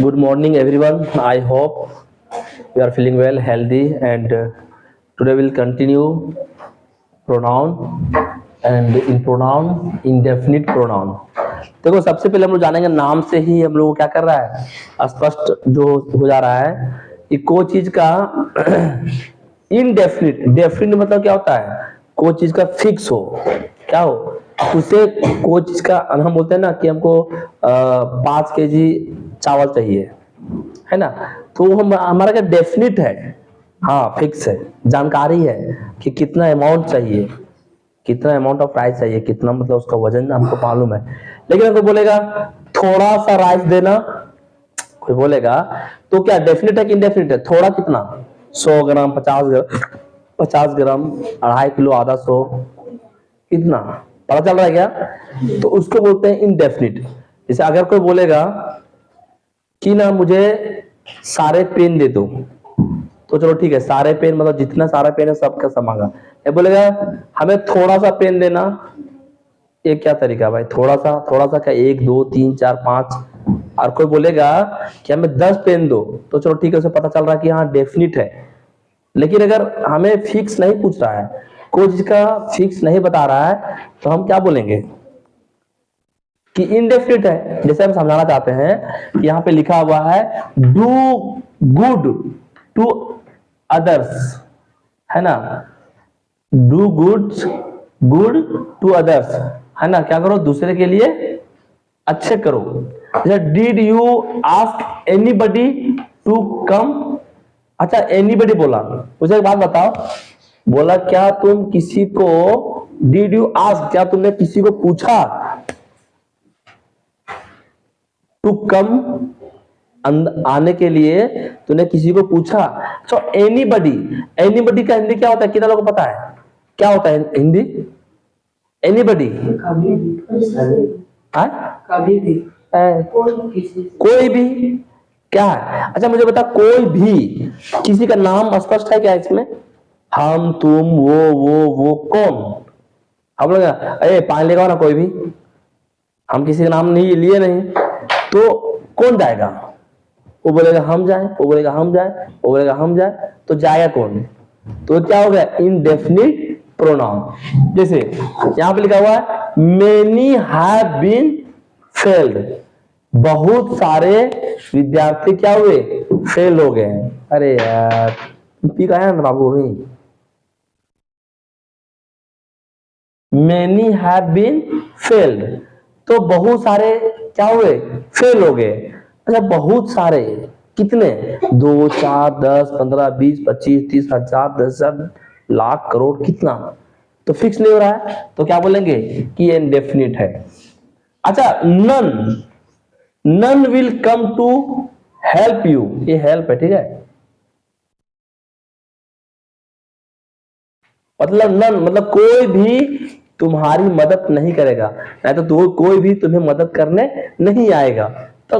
Good morning, everyone. I hope you are feeling well, healthy, and today we'll continue pronoun and in pronoun, indefinite pronoun. देखो सबसे पहले हम लोग जानेंगे नाम से ही हम लोग क्या कर रहा है स्पष्ट जो हो जा रहा है कि कोई चीज का इनडेफिनिट डेफिनिट मतलब क्या होता है कोई चीज का फिक्स हो क्या हो उसे कोई चीज का हम बोलते हैं ना कि हमको 5 kg चावल चाहिए है ना तो हम हमारा क्या डेफिनिट है हाँ फिक्स है जानकारी है कि कितना अमाउंट चाहिए कितना अमाउंट ऑफ राइस चाहिए कितना मतलब उसका वजन हमको मालूम है लेकिन अगर बोलेगा थोड़ा सा राइस देना कोई बोलेगा तो क्या डेफिनिट है कि इनडेफिनिट है थोड़ा कितना 100 ग्राम 50 ग्राम 2.5 किलो आधा 100 कितना पता चल रहा है क्या तो उसको बोलते हैं इनडेफिनिट जैसे अगर कोई बोलेगा कि ना मुझे सारे पेन दे दो तो चलो ठीक है सारे पेन मतलब जितना सारा पेन है सबका समांगा ये बोलेगा हमें थोड़ा सा पेन देना ये क्या तरीका भाई थोड़ा सा क्या 1 2 3 4 5 और कोई बोलेगा कि हमें 10 पेन दो तो चलो ठीक है उसे पता चल रहा है कि हाँ डेफिनिट है लेकिन अगर हमें फिक्स नहीं पूछ रहा है कोई चीज का फिक्स नहीं बता रहा है तो हम क्या बोलेंगे कि इनडेफिनिट है जैसे हम समझाना चाहते हैं कि यहाँ पे लिखा हुआ है डू गुड टू अदर्स है ना डू गुड टू अदर्स है ना क्या करो दूसरे के लिए अच्छे करो जैसे did you ask anybody to come अच्छा एनीबडी बोला मुझे एक बात बताओ बोला क्या तुम किसी को डिड यू आस्क क्या तुमने किसी को पूछा टू कम आने के लिए तूने किसी को पूछा सो एनीबडी का हिंदी क्या होता है कितना लोगों को पता है क्या होता है हिंदी एनीबडी कोई भी क्या है अच्छा मुझे बता कोई भी किसी का नाम स्पष्ट है क्या इसमें हम तुम वो कौन हम लोग अरे पानी लेगा ना कोई भी हम किसी का नाम नहीं लिए नहीं तो कौन जाएगा वो बोलेगा हम जाए वो बोलेगा हम जाए वो बोलेगा हम जाए तो जाएगा कौन तो क्या हो गया इनडेफिनिट प्रोनाउन जैसे यहां पे लिखा हुआ है मेनी हैव बीन फेल्ड बहुत सारे विद्यार्थी क्या हुए फेल हो गए अरे यार पी का है ना बाबू भाई मेनी हैव बीन फेल्ड तो बहुत सारे क्या हुए फेल हो गए अच्छा बहुत सारे कितने 2 4 10 15 20 25 30 हजार 10,000 लाख करोड़ कितना तो फिक्स नहीं हो रहा है तो क्या बोलेंगे कि ये इनडेफिनिट है अच्छा none will come to help you ये हेल्प है ठीक है मतलब नन मतलब कोई भी तुम्हारी मदद नहीं करेगा नहीं तो कोई भी तुम्हें मदद करने नहीं आएगा तो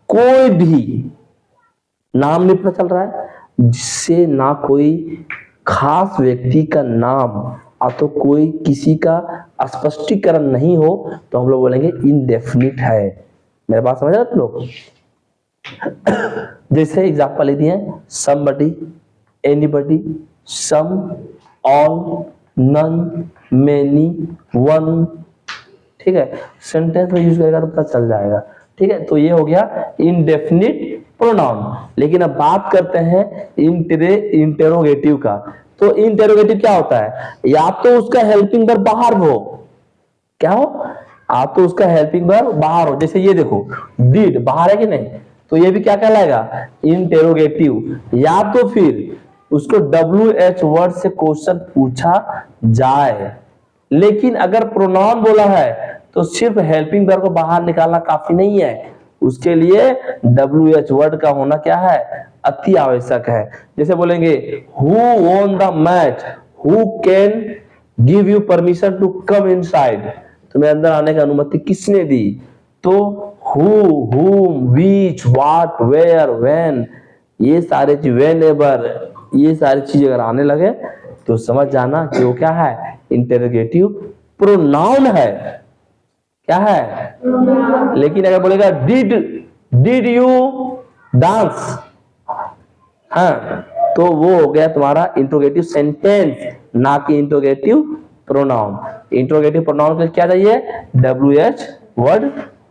कोई भी नाम नहीं पता चल रहा है जिससे ना कोई खास व्यक्ति का नाम तो कोई किसी का स्पष्टीकरण नहीं हो तो हम लोग बोलेंगे इनडेफिनिट है मेरे बात समझ रहे तुम लोग जैसे एग्जांपल ले दिए somebody anybody some all none many one ठीक है सेंटेंस में यूज करेगा तो पता चल जाएगा ठीक है तो ये हो गया इनडेफिनिट प्रोनाउन लेकिन अब बात करते हैं इंटेरोगेटिव का तो इंटेरोगेटिव क्या होता है या तो उसका हेल्पिंग वर्ब बाहर हो क्या हो आप तो उसका हेल्पिंग वर्ब बाहर हो जैसे ये देखो डिड बाहर है कि नहीं तो ये भी क्या कहलाएगा इंटेरोगेटिव या तो फिर उसको WH वर्ड से क्वेश्चन पूछा जाए लेकिन अगर प्रोनाउन बोला है तो सिर्फ हेल्पिंग वर्ब को बाहर निकालना काफी नहीं है उसके लिए WH वर्ड का होना क्या है अति आवश्यक है जैसे बोलेंगे who won the match who can give you permission to come inside तुम्हें अंदर आने की अनुमति किसने दी तो who whom which what where when ये सारे चीज whenever ये सारी चीज अगर आने लगे तो समझ जाना कि वो क्या है इंटेरोगेटिव प्रोनाउन है क्या है लेकिन अगर बोलेगा डिड यू डांस, हाँ, तो वो हो गया तुम्हारा इंट्रोगेटिव सेंटेंस, ना कि इंट्रोगेटिव प्रोनाउन। इंट्रोगेटिव प्रोनाउन के लिए क्या चाहिए? WH वर्ड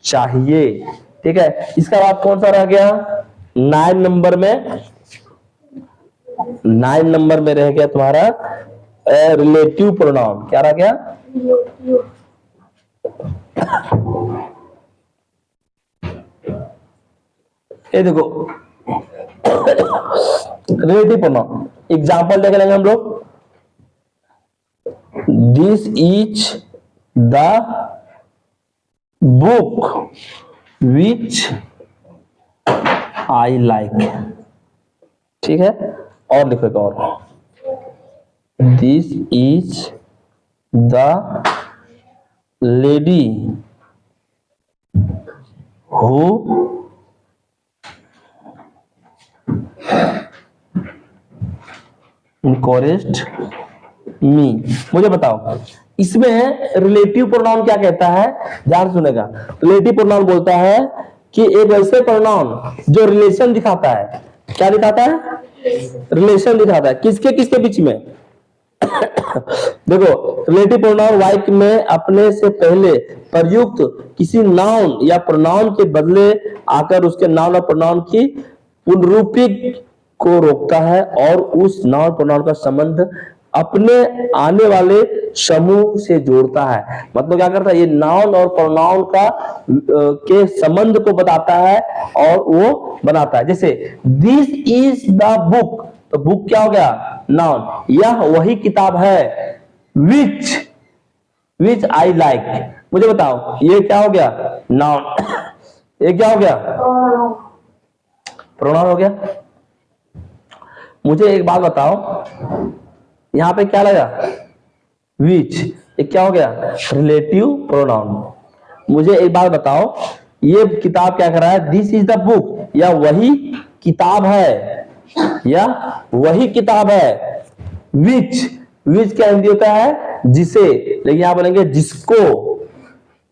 चाहिए। ठीक है, इसका बाद कौन सा रह गया? 9 नंबर में, 9 नंबर में रह गया तुम्हारा रिलेटिव प्रोनाउन। क्या रह गया? ये देखो रिलेटिव प्रोनाउन, एग्जाम्पल देख लेंगे हम लोग। This is the book which I like. ठीक है, और लिखो एक और, this is the lady who encouraged मी। मुझे बताओ इसमें रिलेटिव प्रोनाउन क्या कहता है? ध्यान से सुनेगा। रिलेटिव प्रोनाउन बोलता है कि एक वैसे प्रोनाउन जो रिलेशन दिखाता है। क्या दिखाता है? रिलेशन दिखाता है। किसके किसके बीच में? देखो रिलेटिव प्रोनाउन वाक्य में अपने से पहले प्रयुक्त किसी नाउन या प्रोनाउन के बदले आकर उसके नाउन और प्रोनाउन की पुनरुक्ति को रोकता है और उस नाउन प्रोनाउन का संबंध अपने आने वाले समूह से जोड़ता है। मतलब क्या करता है? ये नाउन और प्रोनाउन का के संबंध को बताता है और वो बनाता है। जैसे दिस इज द बुक, तो बुक क्या हो गया? नाउन। यह वही किताब है विच विच आई लाइक। मुझे बताओ ये क्या हो गया? नाउन। ये क्या हो गया? प्रोनाउन हो गया। मुझे एक बात बताओ, यहां पे क्या लगा? विच। ये क्या हो गया? Relative pronoun. मुझे एक बात बताओ, ये किताब क्या कर रहा है? दिस इज द बुक, या वही किताब है, या वही किताब है। विच, विच क्या हिंदी होता है? जिसे, लेकिन यहां बोलेंगे जिसको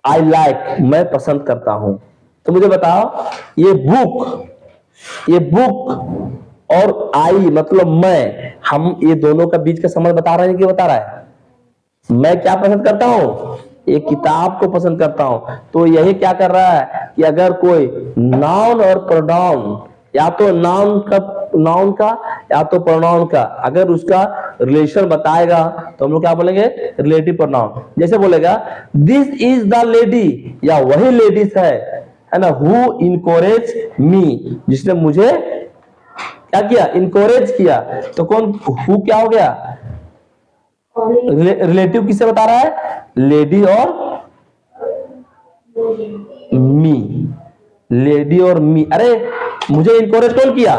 आई लाइक, मैं पसंद करता हूं। तो मुझे बताओ ये बुक और आई मतलब मैं, हम ये दोनों का बीच का संबंध बता रहे हैं कि बता रहा है? मैं क्या पसंद करता हूं? एक किताब को पसंद करता हूं। तो यही क्या कर रहा है कि अगर कोई नाउन और प्रोनाउन, या तो नाउन का या तो प्रोनाउन का, अगर उसका रिलेशन बताएगा तो हम लोग क्या बोलेंगे? Relative pronoun. जैसे बोलेगा दिस इज द लेडी, या वही लेडीज है ना, हु इनकोरेज मी, जिसने मुझे क्या किया? इनकोरेज किया। तो कौन हु क्या हो गया? रिलेटिव किससे बता रहा है? लेडी और मी, लेडी और मी। अरे मुझे इनकोरेज कौन किया?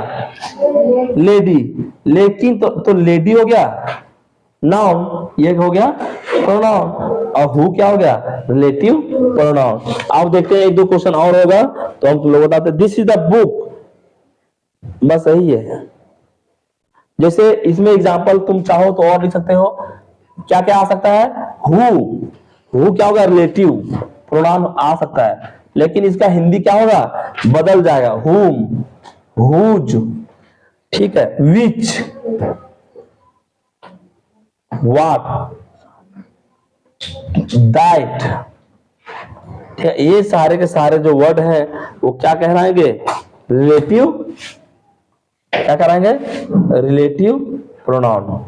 लेडी। लेकिन तो लेडी हो गया नाउन, ये हो गया प्रोनाउन, और हु क्या हो गया? Relative pronoun. आप देखते हैं एक दो क्वेश्चन और होगा तो हम लोग बताते हैं। दिस इज द बुक, बस यही है। जैसे इसमें एग्जांपल तुम चाहो तो और लिख सकते हो। क्या क्या आ सकता है? हु क्या होगा? रिलेटिव प्रोनाउन आ सकता है, लेकिन इसका हिंदी क्या होगा? बदल जाएगा। हुम, हुज। ठीक है, विच, व्हाट, दैट। ठीक है, ये सारे के सारे जो वर्ड हैं वो क्या कहलाएंगे? रिलेटिव, क्या कराएंगे? Relative pronoun.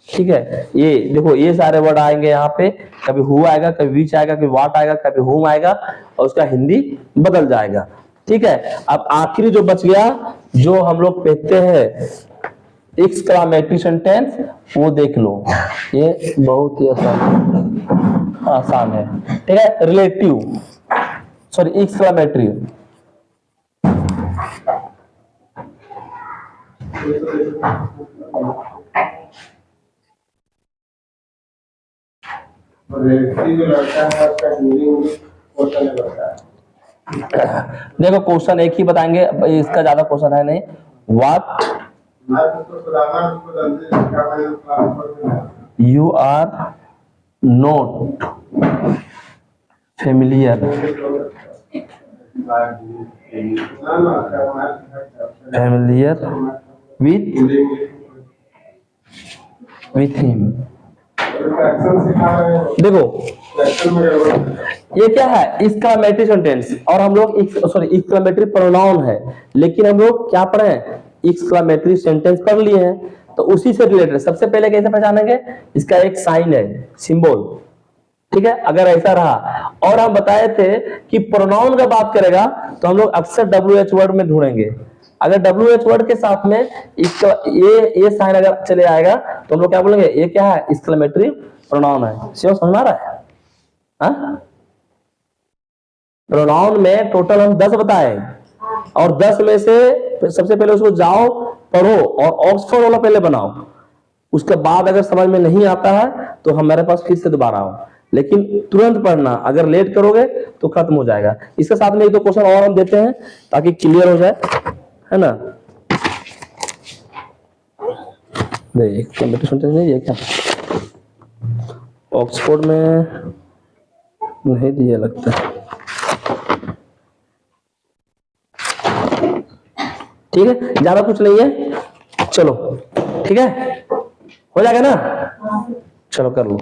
ठीक है, ये देखो ये सारे वर्ड आएंगे यहाँ पे, कभी हु आएगा, कभी विच आएगा, कभी व्हाट आएगा, कभी हुम आएगा, और उसका हिंदी बदल जाएगा। ठीक है, अब आखिरी जो बच गया, जो हम लोग कहते हैं एक्सक्लामेटरी सेंटेंस, वो देख लो। ये बहुत ही आसान है। ठीक है, रिलेटिव, सॉरी एक्सक्लामेटरी। देखो क्वेश्चन एक ही बताएंगे, इसका ज्यादा क्वेश्चन है नहीं। What you are not familiar familiar with him. देखो ये क्या है, एक्सक्लेमेटरी सेंटेंस, और हम लोग एक्सक्लेमेटरी प्रोनाउन है, लेकिन हम लोग क्या पढ़े हैं, एक्सक्लेमेटरी सेंटेंस पढ़ लिए हैं, तो उसी से रिलेटेड सबसे पहले कैसे पहचानेंगे, इसका एक साइन है, सिंबल, ठीक है। अगर ऐसा रहा, और हम बताए थे कि प्रोनाउन का बात करेगा तो हम लोग अक्सर WH वर्ड में ढूंढेंगे। अगर WH वर्ड के साथ में इसका ये साइन अगर चले आएगा तो हम लोग क्या बोलेंगे, ये क्या है, एक्सक्लेमेटरी प्रोनाउन है। समझ में आ रहा है? प्रोनाउन में टोटल हम 10 बताए, और 10 में से सबसे पहले उसको जाओ पढ़ो और ऑक्सफोर्ड वाला पहले बनाओ, उसके बाद अगर समझ में नहीं आता है तो हमारे पास फिर से दोबारा आओ, लेकिन तुरंत पढ़ना, अगर लेट करोगे तो खत्म हो जाएगा। इसके साथ में एक दो क्वेश्चन और हम देते हैं ताकि क्लियर हो जाए, है ना। एक कंप्यूटर सेंटेंस नहीं है क्या, ऑक्सफोर्ड में नहीं दिया लगता है, ठीक है, ज्यादा कुछ नहीं है, चलो ठीक है, हो जाएगा ना, चलो कर लो।